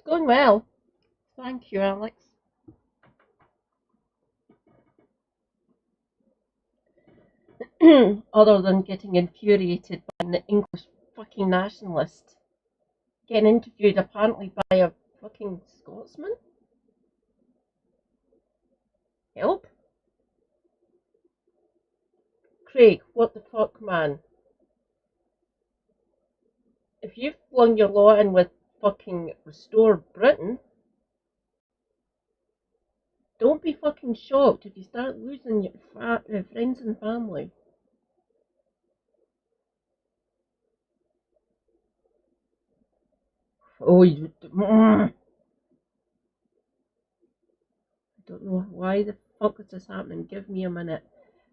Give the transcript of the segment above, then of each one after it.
It's going well. Thank you, Alex. Other than getting infuriated by an English fucking nationalist. Getting interviewed apparently by a fucking Scotsman? Help? Craig, what the fuck, man? If you've flung your law in with fucking Restore Britain, don't be fucking shocked if you start losing your friends and family. Oh, you. I don't know why the fuck is this happening. Give me a minute.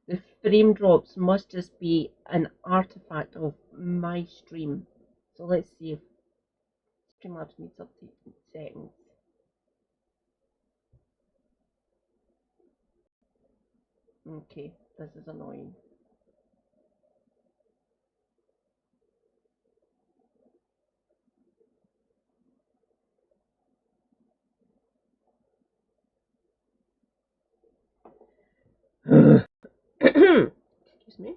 The frame drops must just be an artifact of my stream. So let's see if Streamlabs needs updating settings. Okay, this is annoying. Excuse me.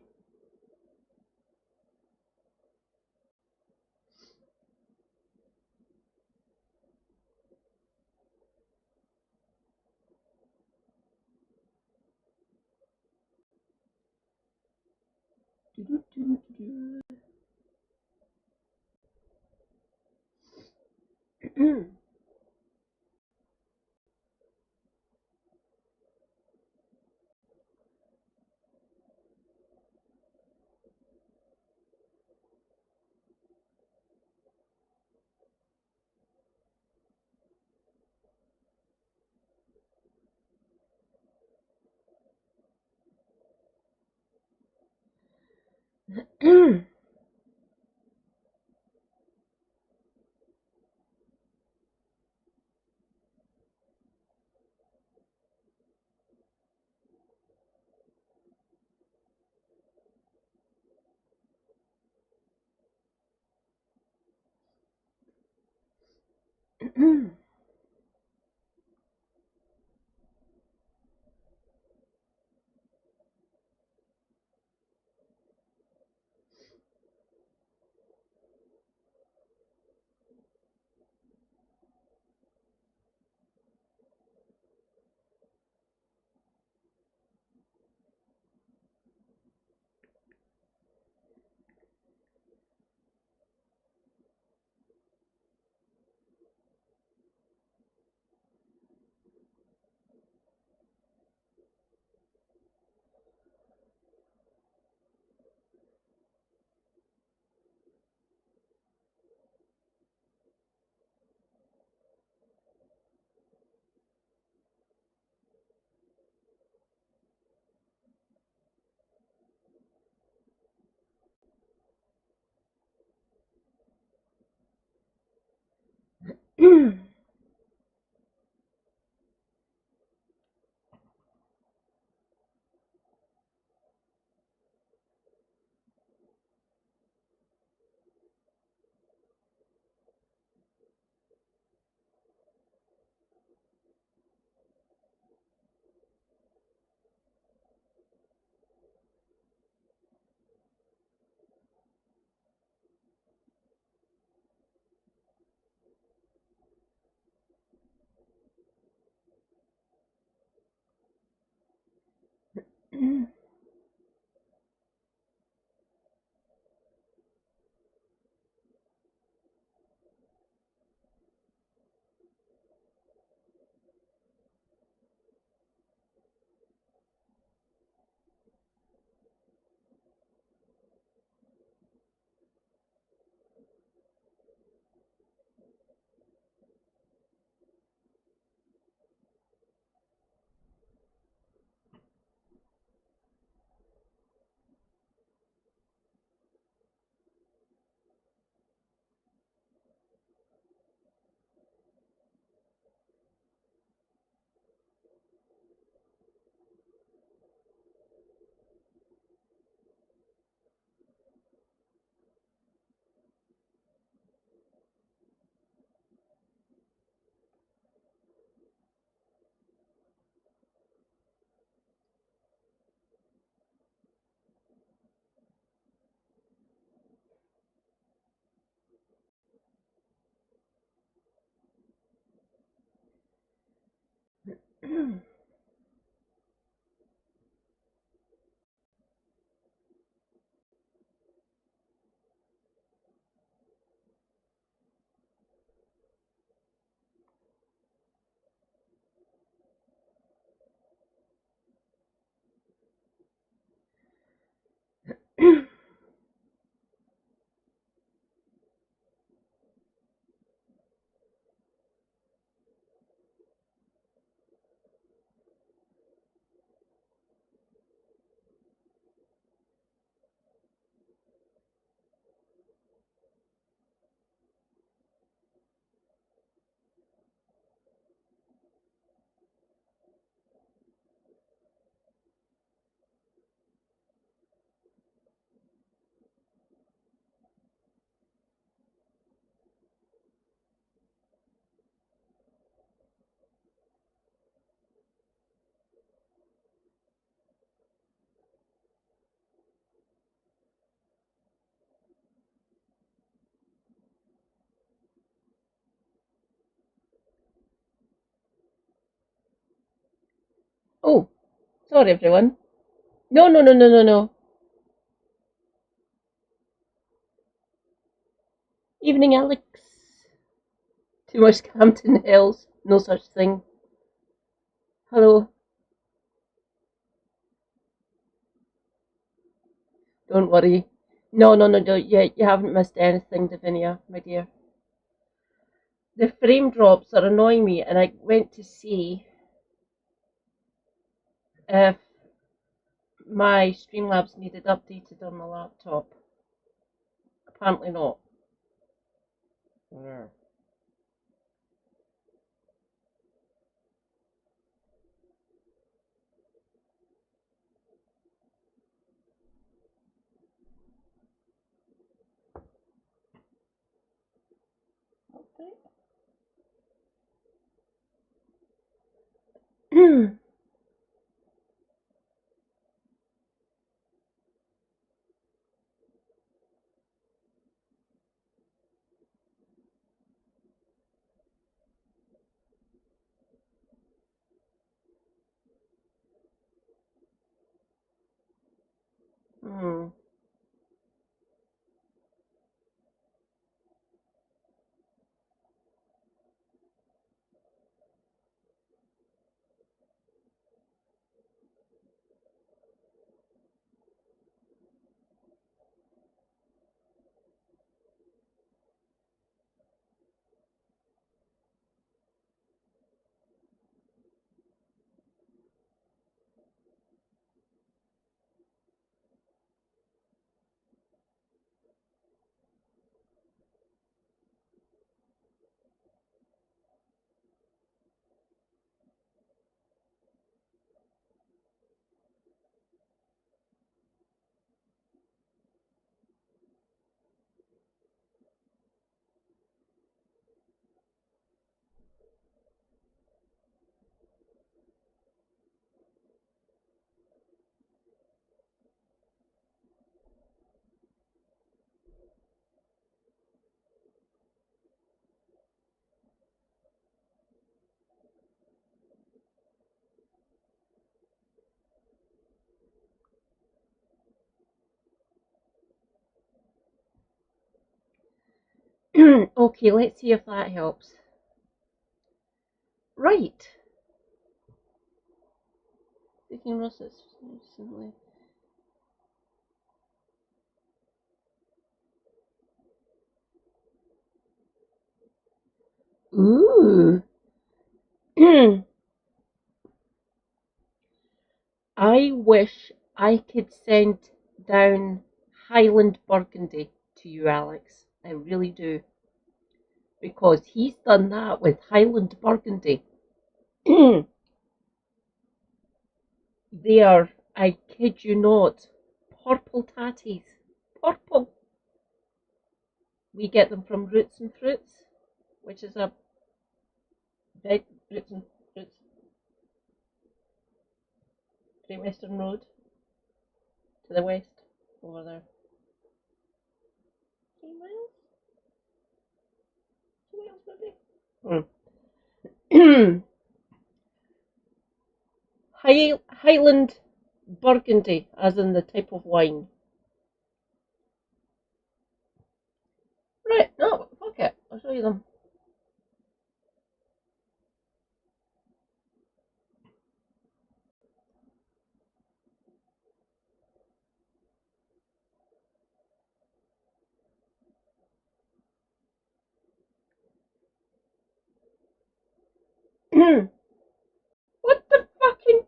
Sorry, everyone. No, no, no, no, no, no. Evening, Alex. Too much Campton Hills. No such thing. Hello. Don't worry. No, no, no, no. You haven't missed anything, Davinia, my dear. The frame drops are annoying me, and I went to see if my Streamlabs needed updated on my laptop. Apparently not. Yeah. Okay. Hmm. Okay, let's see if that helps. Right. Speaking Russ's recently. Ooh. I wish I could send down Highland Burgundy to you, Alex. I really do. Because he's done that with Highland Burgundy. They are, I kid you not, purple tatties. Purple. We get them from Roots and Fruits, which is a big Roots and Fruits, Great Western Road to the west, over there. 3 miles? 2 miles maybe? Highland Burgundy, as in the type of wine. Right, no, fuck it. I'll show you them. What the fucking...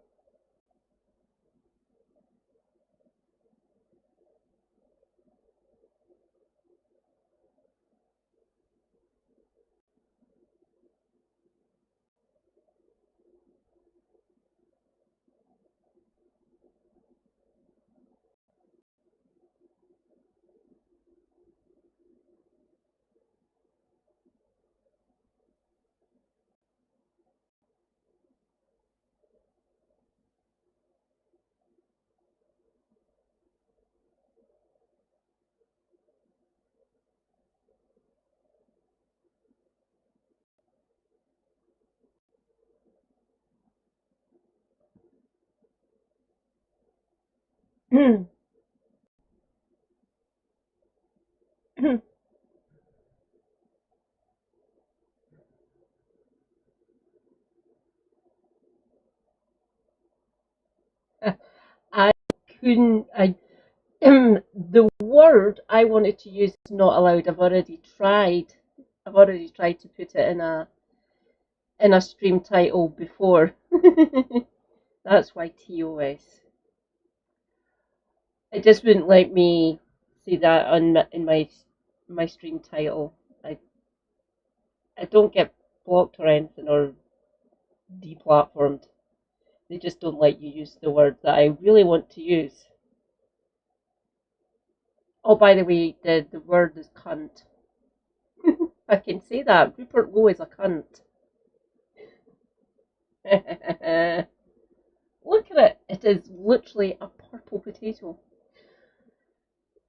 I couldn't. The word I wanted to use is not allowed. I've already tried. I've already tried to put it in a stream title before. That's why TOS. It just wouldn't let me see that in my stream title. I don't get blocked or anything or deplatformed. They just don't let you use the word that I really want to use. Oh, by the way, the word is cunt. I can say that. Rupert Lowe is a cunt. Look at it. It is literally a purple potato.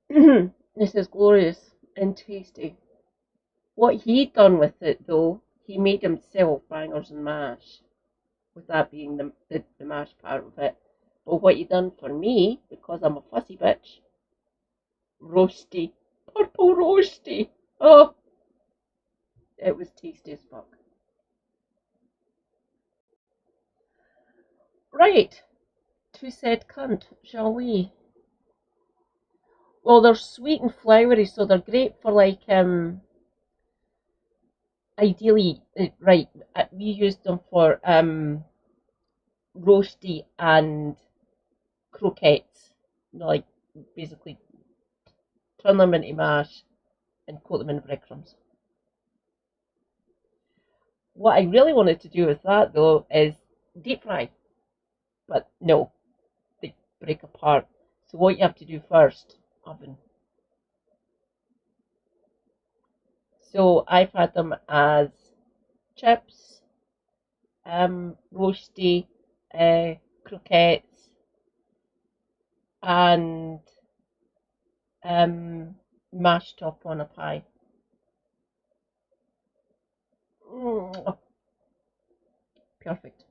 This is glorious and tasty. What he'd done with it, though, he made himself bangers and mash, with that being the mash part of it. But what he done for me, because I'm a fussy bitch, roasty, purple roasty. Oh, it was tasty as fuck. Right, to said cunt, shall we? Well, they're sweet and floury, so they're great for like ideally, right, we used them for roasty and croquettes. You know, like basically turn them into mash and coat them in breadcrumbs. What I really wanted to do with that though is deep fry, but no, they break apart. So what you have to do first, oven. So I've had them as chips, roasty, croquettes, and mashed up on a pie. Perfect.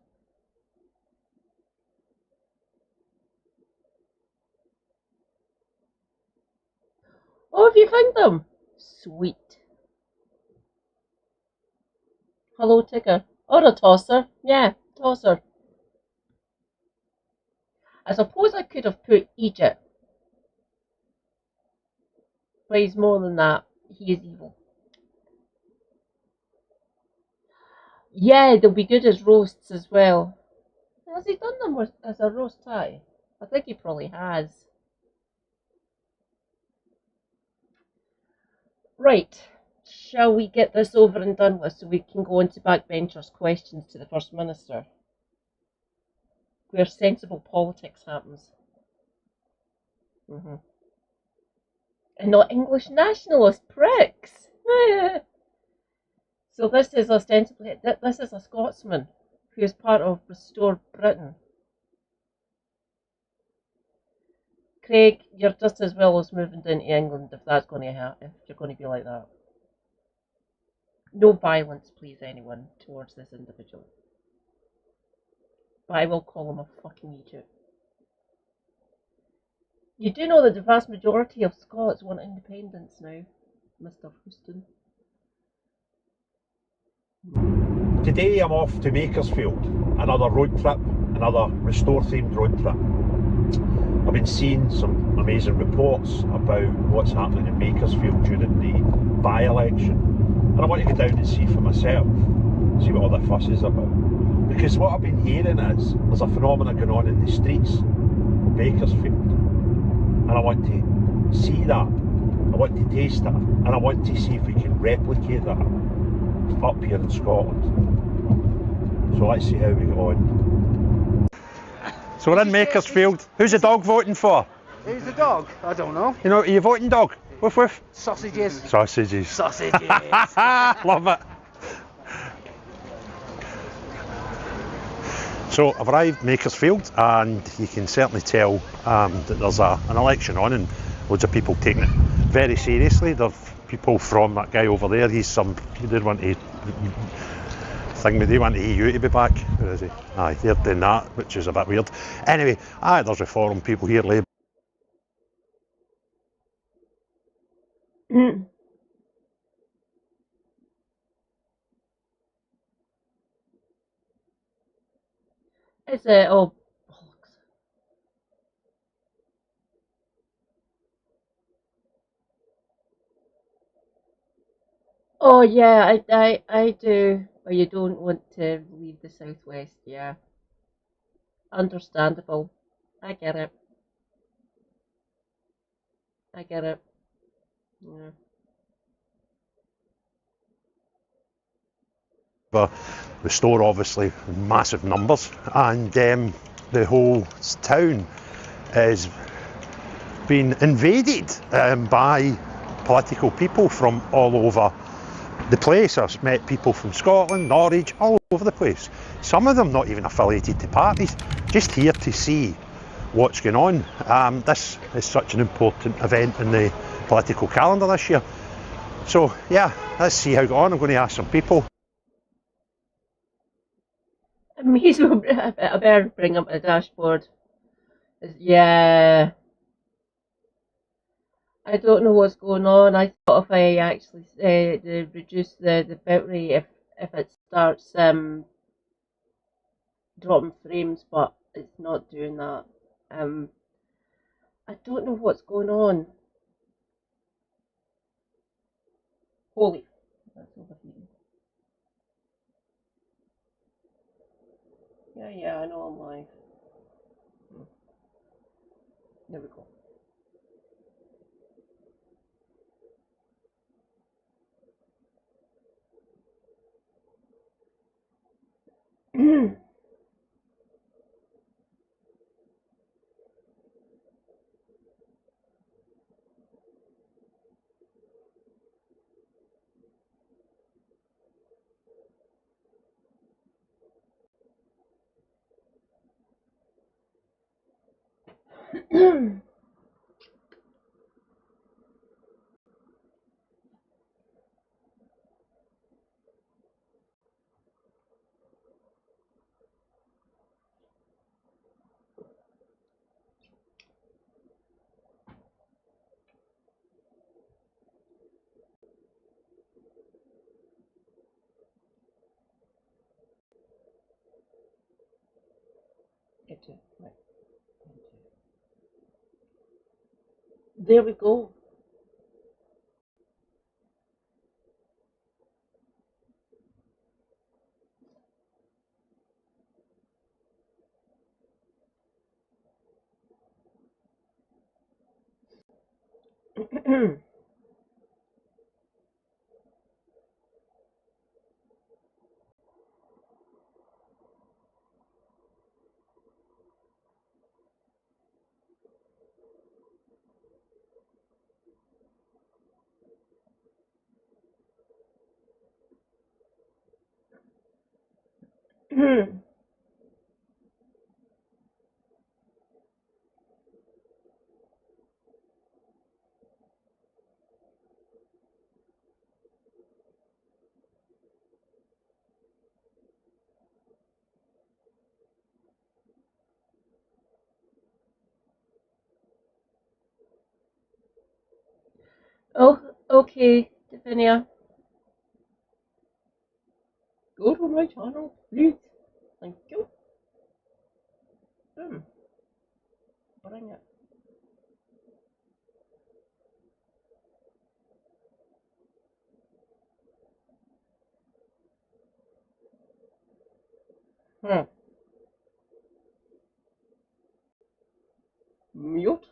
Oh, have you found them? Sweet. Hello, Tigger. Or a tosser. Yeah, tosser. I suppose I could have put Egypt. But he's more than that. He is evil. Yeah, they'll be good as roasts as well. Has he done them as a roast pie? I think he probably has. Right. Shall we get this over and done with so we can go into Backbenchers Questions to the First Minister? Where sensible politics happens. And not English nationalist pricks. So this is ostensibly, this is a Scotsman who is part of Restore Britain. Craig, you're just as well as moving down to England if that's going to happen, if you're going to be like that. No violence, please, anyone, towards this individual. But I will call him a fucking Egypt. You do know that the vast majority of Scots want independence now, Mr. Houston. Today I'm off to Makersfield, another road trip, another restore-themed road trip. I've been seeing some amazing reports about what's happening in Makersfield during the by-election, and I want to go down and see for myself, see what all the fuss is about. Because what I've been hearing is there's a phenomenon going on in the streets of Bakersfield, and I want to see that, I want to taste that, and I want to see if we can replicate that up here in Scotland. So let's see how we go on. So we're in Makersfield. Who's the dog voting for? Who's the dog? I don't know. You know, are you voting dog? Woof woof. Sausages. Sausages. Sausages. Love it. So I've arrived in Makersfield, and you can certainly tell that there's an election on, and loads of people taking it very seriously. There's people from that guy over there. He did want to they want the EU to be back. Where is he? Aye, they're doing that, which is a bit weird. Anyway, there's Reform people here, Labour. Is it? Oh, bollocks. Oh yeah, I do. But you don't want to leave the southwest. Yeah, understandable. I get it. I get it. Yeah. But the store obviously massive numbers, and the whole town is being invaded by political people from all over the place. I've met people from Scotland, Norwich, all over the place. Some of them not even affiliated to parties, just here to see what's going on. This is such an important event in the political calendar this year. So yeah, let's see how it goes on. I'm going to ask some people. I may as well. I better bring up the dashboard. Yeah. I don't know what's going on. I thought if I actually reduce the bit rate, if it starts dropping frames, but it's not doing that. I don't know what's going on. Holy, that's overheating. Yeah, I know I'm live. There we go. Right. There we go. Oh, okay, Davinia. Go to my channel, please. Thank you. Bring it. Mute.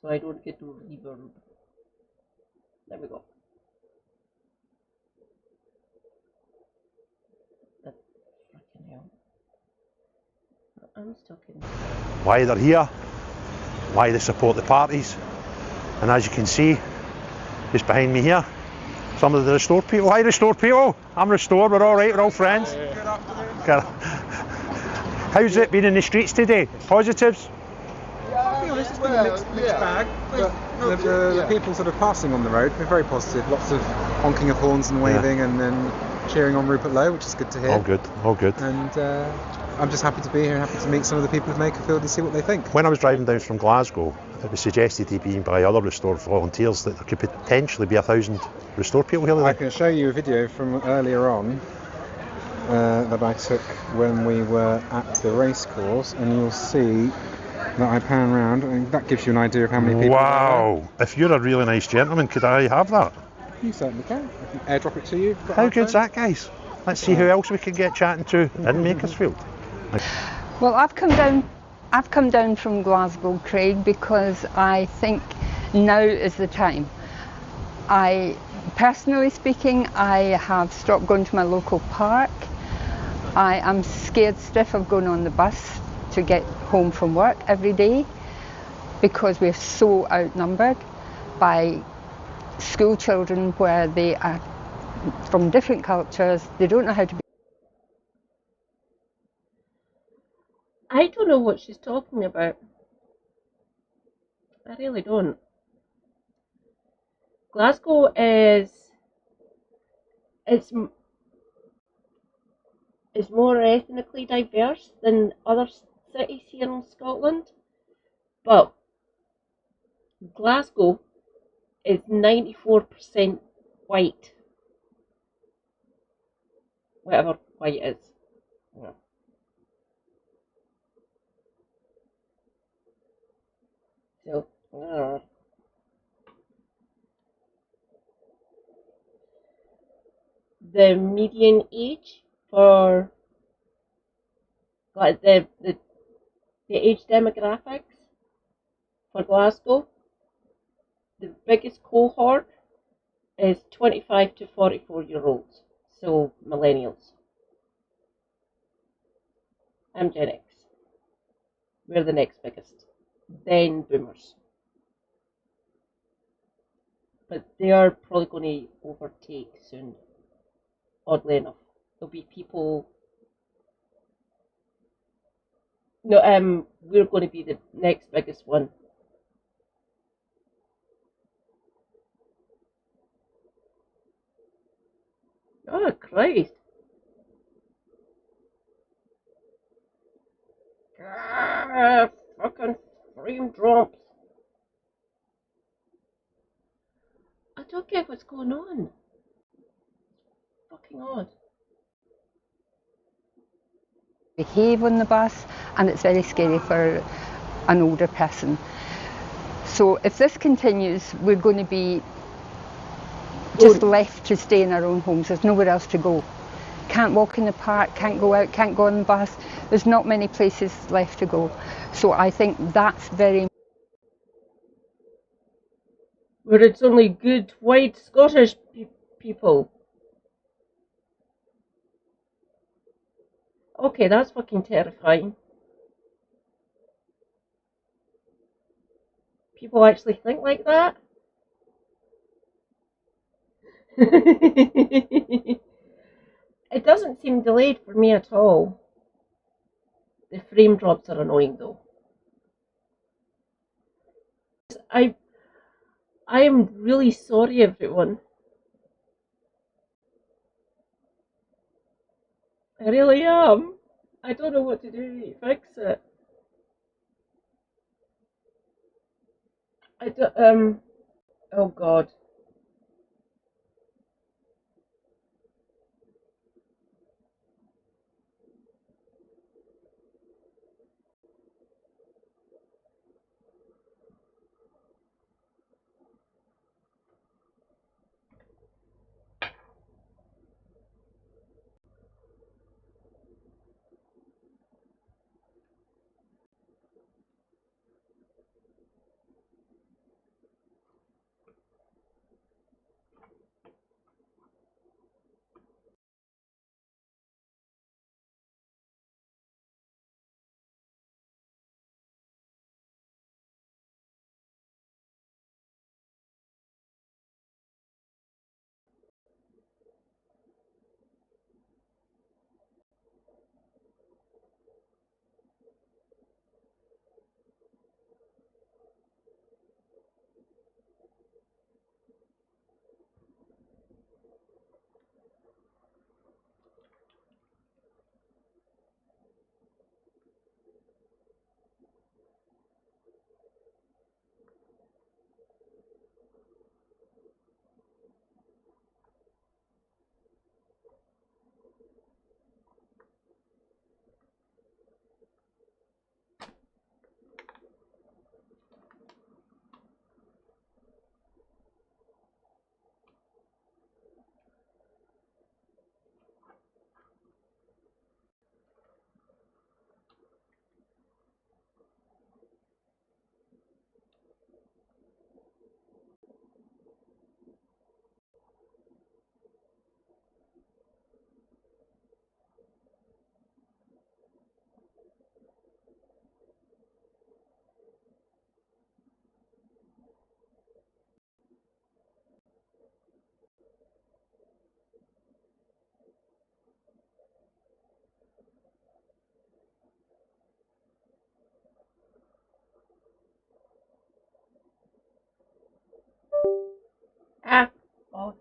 So I don't get to reverb. There we go. That freaking hell. I'm stuck in. Why they're here, why they support the parties, and as you can see, just behind me here, some of the Restore people. Hi Restore people, I'm Restore, we're all right, we're all friends. Good afternoon. How's it been in the streets today? Positives? I'll be honest, it's been a mixed bag. The people sort of passing on the road, they're very positive, lots of honking of horns and waving, and then cheering on Rupert Lowe, which is good to hear. All good, all good. And I'm just happy to be here, happy to meet some of the people of Makerfield and see what they think. When I was driving down from Glasgow, it was suggested to me by other Restore volunteers that there could potentially be 1,000 Restore people here today. I can show you a video from earlier on that I took when we were at the racecourse, and you'll see that I pan round, and that gives you an idea of how many people there are. Wow! If you're a really nice gentleman, could I have that? You certainly can. I can airdrop it to you. How good's that, guys? Let's see who else we can get chatting to in Makersfield. Well, I've come down from Glasgow, Craig, because I think now is the time. Personally speaking, I have stopped going to my local park. I am scared stiff of going on the bus to get home from work every day because we're so outnumbered by school children where they are from different cultures. They don't know how to be. I don't know what she's talking about. I really don't. Glasgow is more ethnically diverse than other cities here in Scotland, but Glasgow is 94% white, whatever white is. Yeah. So, the median age for like the age demographics for Glasgow, the biggest cohort is 25 to 44-year-olds, so millennials. I'm Gen X. We're the next biggest. Then boomers. But they are probably going to overtake soon, oddly enough. There'll be people... No, we're going to be the next biggest one. Oh, Christ. Fucking frame drops. I don't get what's going on. Fucking odd. Behave on the bus, and it's very scary for an older person. So if this continues, we're going to be just left to stay in our own homes. There's nowhere else to go. Can't walk in the park, can't go out, can't go on the bus. There's not many places left to go. So I think that's very... Where it's only good white Scottish people. Okay, that's fucking terrifying. People actually think like that? It doesn't seem delayed for me at all. The frame drops are annoying though. I am really sorry, everyone. I really am. I don't know what to do to fix it. I don't, oh God. Ah, oh.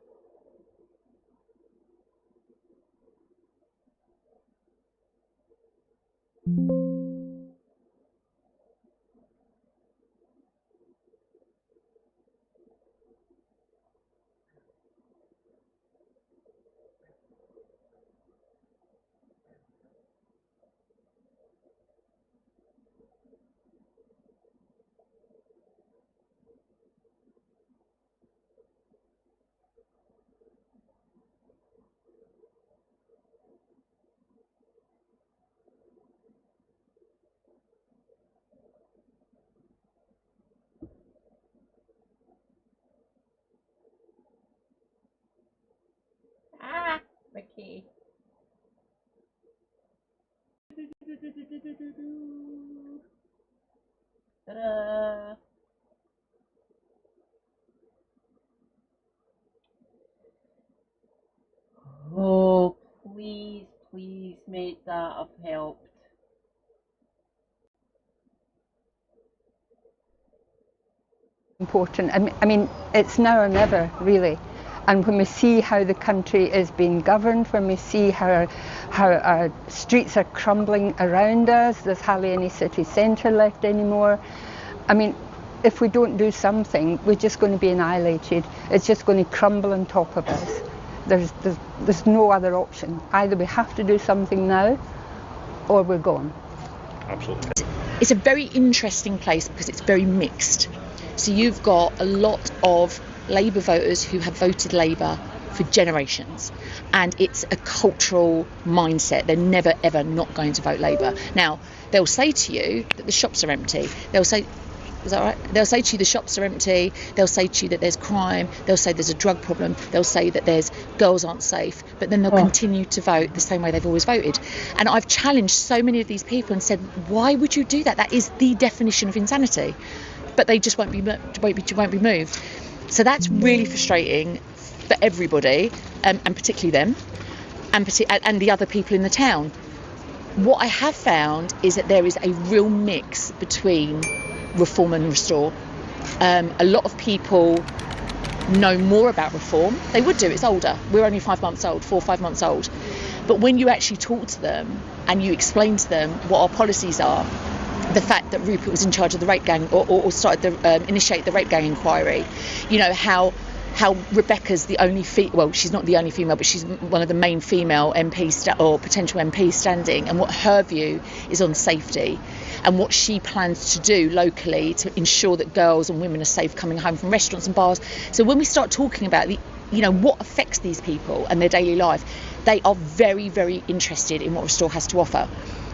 Ah, okay. Ta-da. Oh, please, please make that have helped. Important. I mean, it's now or never, really. And when we see how the country is being governed, when we see how our streets are crumbling around us, there's hardly any city centre left anymore. I mean, if we don't do something, we're just going to be annihilated. It's just going to crumble on top of us. There's no other option. Either we have to do something now, or we're gone. Absolutely. It's a very interesting place because it's very mixed. So you've got a lot of Labour voters who have voted Labour for generations, and it's a cultural mindset. They're never ever not going to vote Labour. Now, they'll say to you that the shops are empty. They'll say, is that right? They'll say to you the shops are empty. They'll say to you that there's crime. They'll say there's a drug problem. They'll say that there's girls aren't safe. But then they'll continue to vote the same way they've always voted. And I've challenged so many of these people and said, why would you do that? That is the definition of insanity. But they just won't be moved. So that's really frustrating for everybody, and particularly them, and the other people in the town. What I have found is that there is a real mix between reform and restore. A lot of people know more about reform. They would do. It's older. We're only 4 or 5 months old. But when you actually talk to them and you explain to them what our policies are, the fact that Rupert was in charge of the rape gang, or started to initiate the rape gang inquiry, you know, how Rebecca's the only she's not the only female, but she's one of the main female MPs or potential MPs standing, and what her view is on safety and what she plans to do locally to ensure that girls and women are safe coming home from restaurants and bars. So when we start talking about what affects these people and their daily life, they are very, very interested in what Restore has to offer.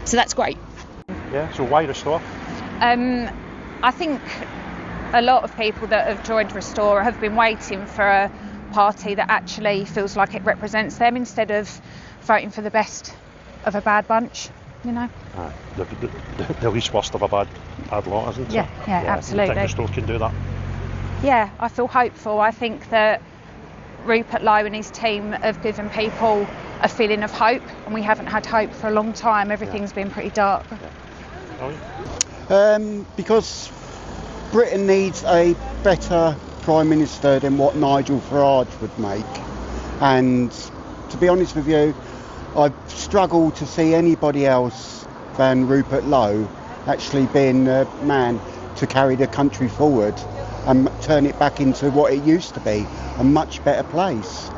So that's great. Yeah, so why Restore? I think a lot of people that have joined Restore have been waiting for a party that actually feels like it represents them, instead of voting for the best of a bad bunch, you know. The least worst of a bad lot, isn't it? Yeah, absolutely. You think Restore can do that? Yeah, I feel hopeful. I think that Rupert, Lowe and his team have given people a feeling of hope, and we haven't had hope for a long time. Everything's been pretty dark. Because Britain needs a better Prime Minister than what Nigel Farage would make. And to be honest with you, I've struggled to see anybody else than Rupert Lowe actually being the man to carry the country forward and turn it back into what it used to be, a much better place.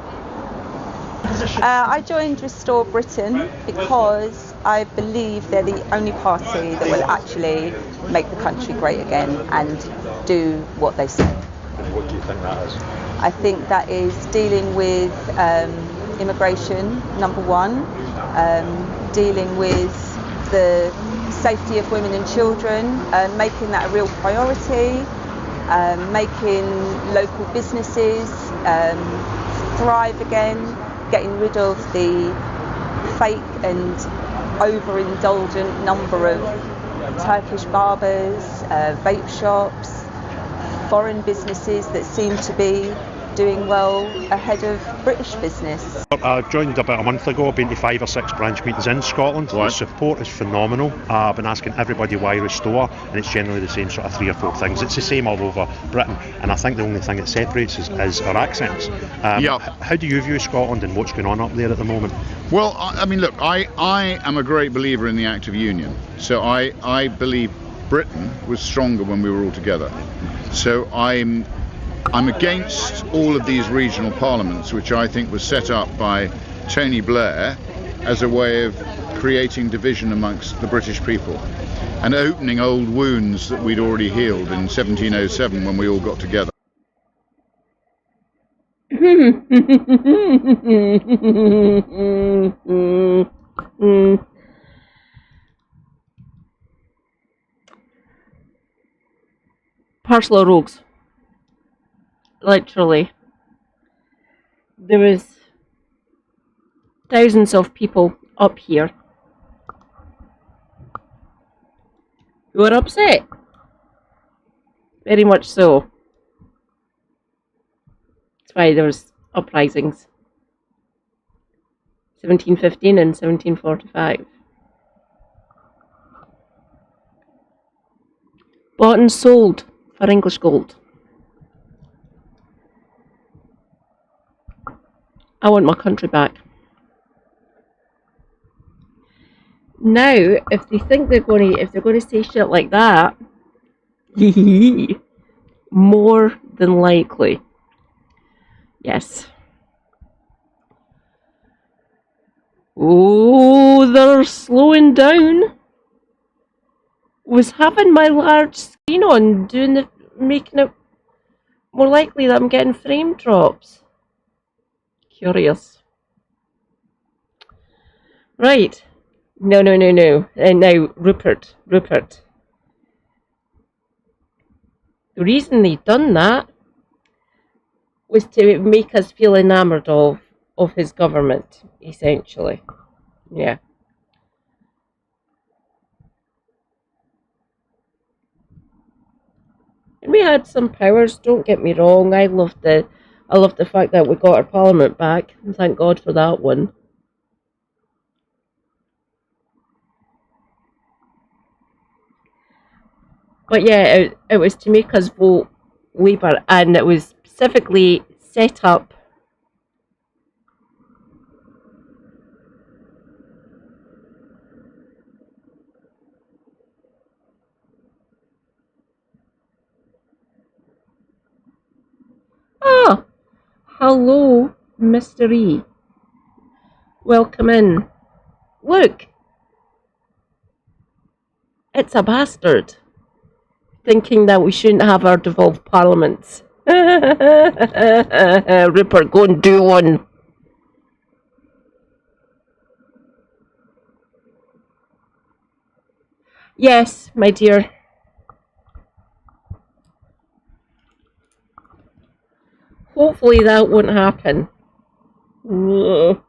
I joined Restore Britain because I believe they're the only party that will actually make the country great again and do what they said. And what do you think that is? I think that is dealing with immigration, number one, dealing with the safety of women and children, making that a real priority, making local businesses thrive again, getting rid of the fake and overindulgent number of Turkish barbers, vape shops, foreign businesses that seem to be doing well ahead of British business. I joined about a month ago. I've been to 5 or 6 branch meetings in Scotland. Right. The support is phenomenal. I've been asking everybody why restore, and it's generally the same sort of 3 or 4 things. It's the same all over Britain, and I think the only thing that separates us is our accents. How do you view Scotland and what's going on up there at the moment? Well, I mean, look, I am a great believer in the Act of Union. So I believe Britain was stronger when we were all together. So I'm against all of these regional parliaments, which I think was set up by Tony Blair as a way of creating division amongst the British people and opening old wounds that we'd already healed in 1707 when we all got together. Parcel of rogues. Literally. There was thousands of people up here who are upset. Very much so. That's why there was uprisings. 1715 and 1745. Bought and sold for English gold. I want my country back. Now, if they think they're going to say shit like that, more than likely, yes. Oh, they're slowing down. Was having my large screen on making it more likely that I'm getting frame drops. Curious. Right. No. And now, Rupert. The reason they done that was to make us feel enamoured of his government, essentially. Yeah. And we had some powers, don't get me wrong. I love the fact that we got our parliament back, and thank God for that one. But yeah, it was to make us vote Labour, and it was specifically set up hello, Mr. E. Welcome in. Look, it's a bastard thinking that we shouldn't have our devolved parliaments. Rupert, go and do one. Yes, my dear. Hopefully that won't happen. Ugh.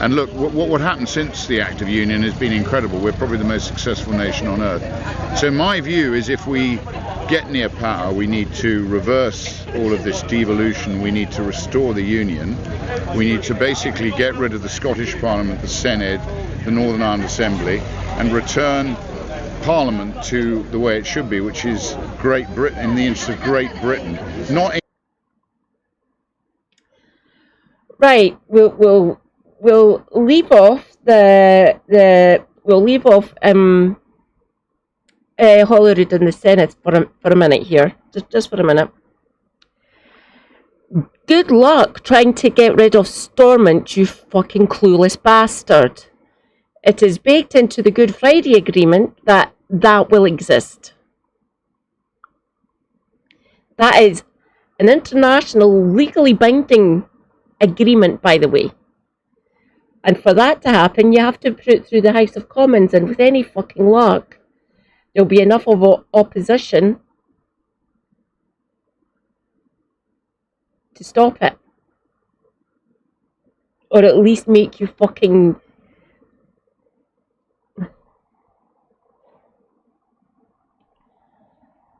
And look, what happened since the Act of Union has been incredible. We're probably the most successful nation on earth. So my view is if we get near power, we need to reverse all of this devolution. We need to restore the Union. We need to basically get rid of the Scottish Parliament, the Senate, the Northern Ireland Assembly, and return Parliament to the way it should be, which is Great Britain, in the interest of Great Britain. Not right. We'll leave off Holyrood in the Senate for a minute here, just for a minute. Good luck trying to get rid of Stormont, you fucking clueless bastard. It is baked into the Good Friday Agreement that will exist. That is an international, legally binding agreement, by the way. And for that to happen, you have to put it through the House of Commons, and with any fucking luck, there'll be enough of opposition to stop it. Or at least make you fucking...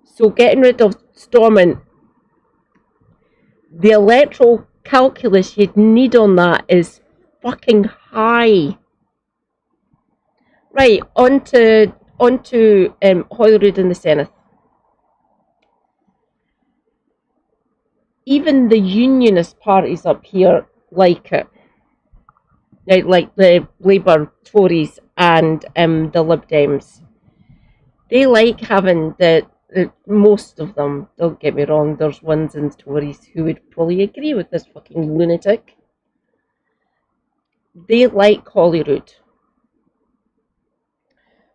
So getting rid of Stormont, the electoral calculus you'd need on that is fucking high. Right, on to Holyrood in the Senate. Even the unionist parties up here like it. Like the Labour, Tories and the Lib Dems. They like having most of them, don't get me wrong, there's ones in Tories who would probably agree with this fucking lunatic. They like Holyrood.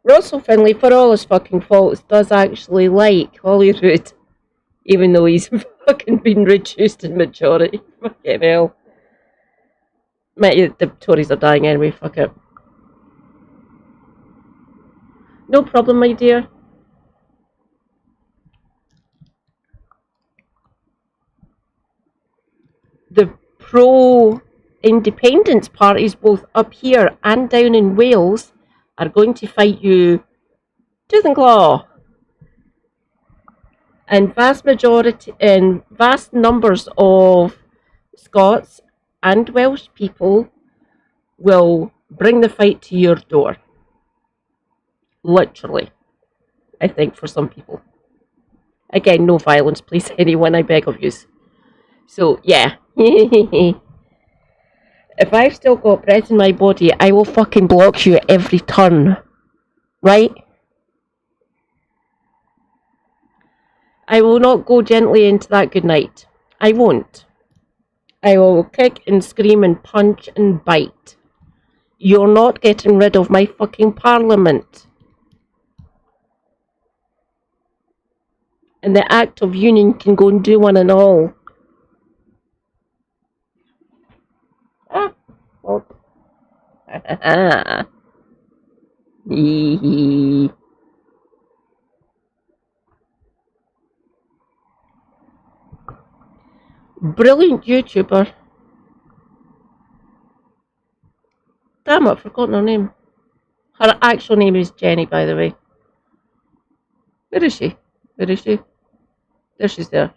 Russell Finlay, for all his fucking faults, does actually like Holyrood, even though he's fucking been reduced in majority. Fucking hell. The Tories are dying anyway, fuck it. No problem, my dear. The pro-independence parties, both up here and down in Wales, are going to fight you tooth and claw. And vast numbers of Scots and Welsh people will bring the fight to your door. Literally, I think, for some people. Again, no violence, please, anyone, I beg of you. So, yeah. If I've still got breath in my body, I will fucking block you at every turn. Right? I will not go gently into that goodnight. I won't. I will kick and scream and punch and bite. You're not getting rid of my fucking parliament. And the act of union can go and do one and all. Well. Brilliant YouTuber. Damn it, I've forgotten her name. Her actual name is Jenny, by the way. Where is she? Where is she? There she's there.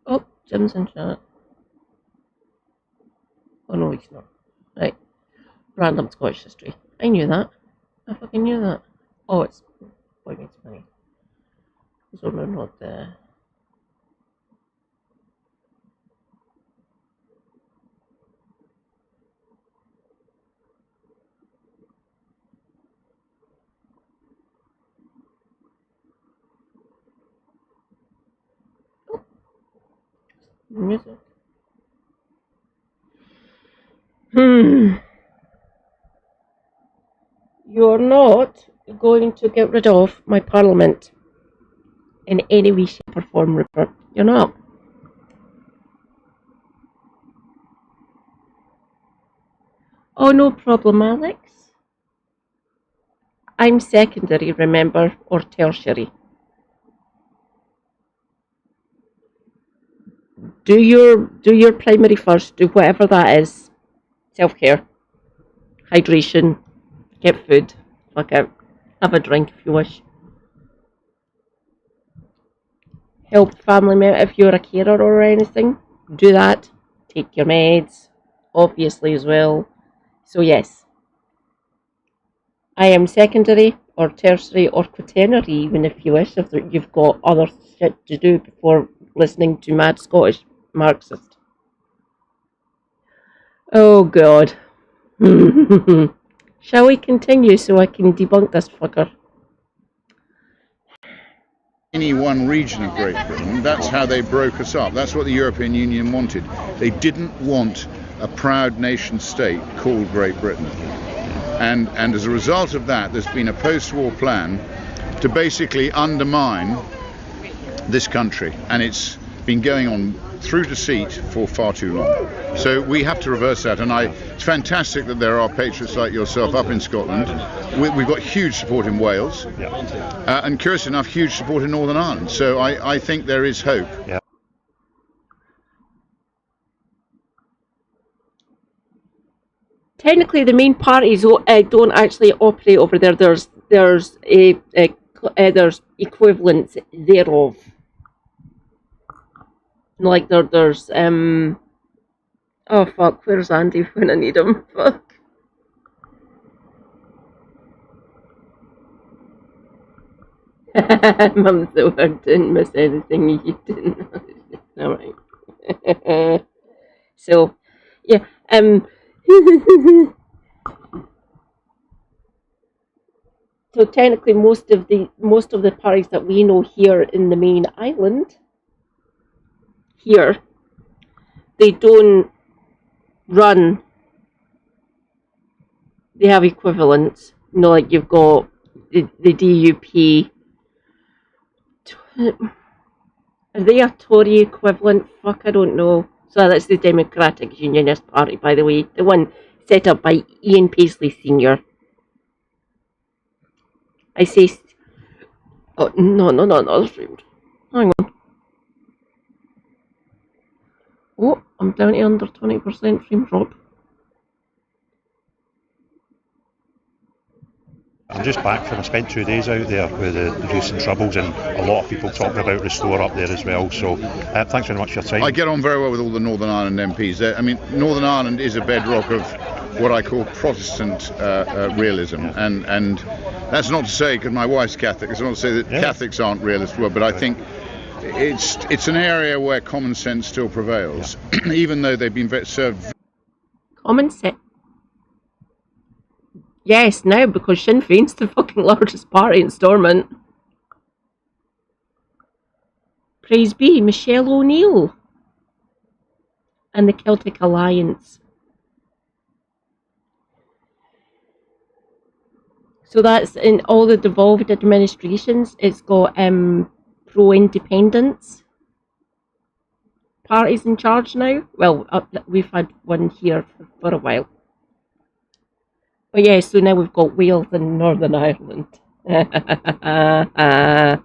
Oh, Jim's in chat. Oh no, he's not. Right. Random Scottish history. I knew that. I fucking knew that. Oh, it's Boy Meets Money. So no, not the... Music. You're not going to get rid of my parliament in any way, shape or form, Rupert. You're not. Oh, no problem, Alex. I'm secondary, remember, or tertiary. Do your primary first, do whatever that is. Self-care. Hydration. Get food. Fuck out. Have a drink if you wish. Help family members if you're a carer or anything. Do that. Take your meds. Obviously as well. So yes. I am secondary or tertiary or quaternary even if you wish. If you've got other shit to do before listening to mad Scottish Marxist. Oh God. Shall we continue so I can debunk this fucker? Any one region of Great Britain, that's how they broke us up. That's what the European Union wanted. They didn't want a proud nation state called Great Britain. And as a result of that, there's been a post-war plan to basically undermine this country. And it's been going on through deceit for far too long. So we have to reverse that, and it's fantastic that there are patriots like yourself up in Scotland. We've got huge support in Wales, and curious enough, huge support in Northern Ireland. So I think there is hope. Yeah. Technically, the main parties don't actually operate over there. There's equivalents thereof. Like there's oh fuck, where's Andy when I need him? Fuck. Mum, so I didn't miss anything you didn't. Alright. So yeah, so technically most of the parties that we know here in the main island here, they don't run, they have equivalents. You know, like you've got the DUP. Are they a Tory equivalent? Fuck, I don't know. So that's the Democratic Unionist Party, by the way. The one set up by Ian Paisley Sr. I say... Oh, no, that's framed. Hang on. Oh, I'm down to under 20% frame drop. I'm just back from, I spent 2 days out there with the recent troubles, and a lot of people talking about Restore up there as well. So thanks very much for your time. I get on very well with all the Northern Ireland MPs. I mean, Northern Ireland is a bedrock of what I call Protestant realism, and that's not to say, because my wife's Catholic, it's not to say that Catholics aren't realist, but I think it's an area where common sense still prevails, even though they've been served. Common sense. Yes, now, because Sinn Féin's the fucking largest party in Stormont. Praise be Michelle O'Neill and the Celtic Alliance. So that's in all the devolved administrations. It's got pro-independence parties in charge now. Well, we've had one here for a while. But yeah, so now we've got Wales and Northern Ireland. I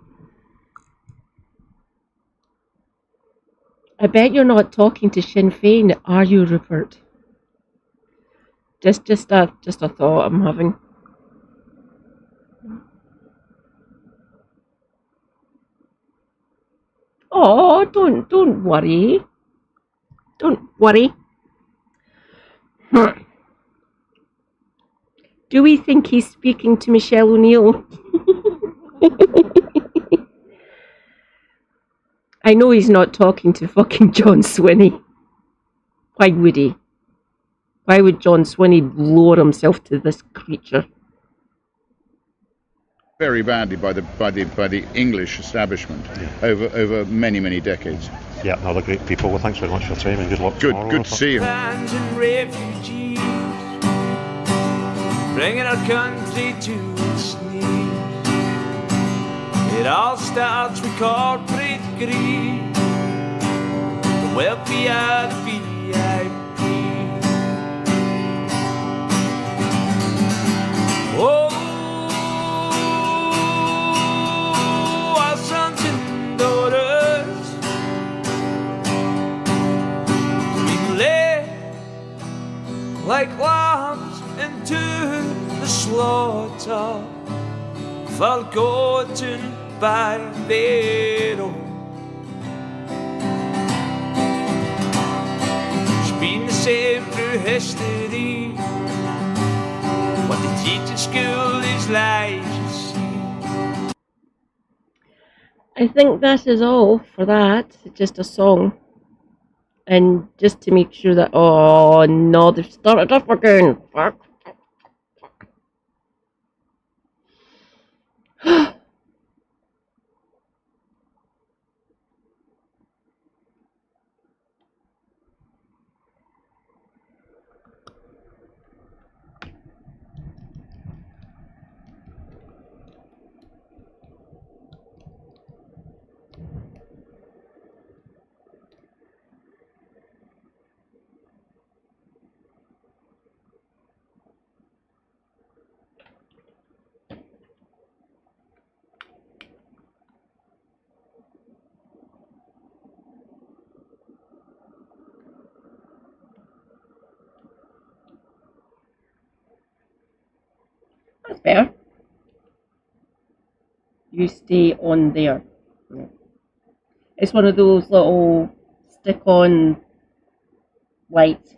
bet you're not talking to Sinn Féin, are you, Rupert? Just a thought I'm having. Oh, don't worry. Don't worry. Do we think he's speaking to Michelle O'Neill? I know he's not talking to fucking John Swinney. Why would he? Why would John Swinney lower himself to this creature? Very badly by the English establishment over many decades. Yeah, no, they're great people. Well, thanks very much for your time, and good luck tomorrow. Good to see you. Bringing our country to its knees. It all starts with corporate greed. The wealthy are the VIP. Oh, our sons and daughters, we lay like lambs into the slaughter, forgotten by their own. It's been the same through history. What they teach in school is lies, you see. I think that is all for that. Just a song. And just to make sure that... Oh no, they've started up again. Fuck. That's better. You stay on there. Yeah. It's one of those little stick-on lights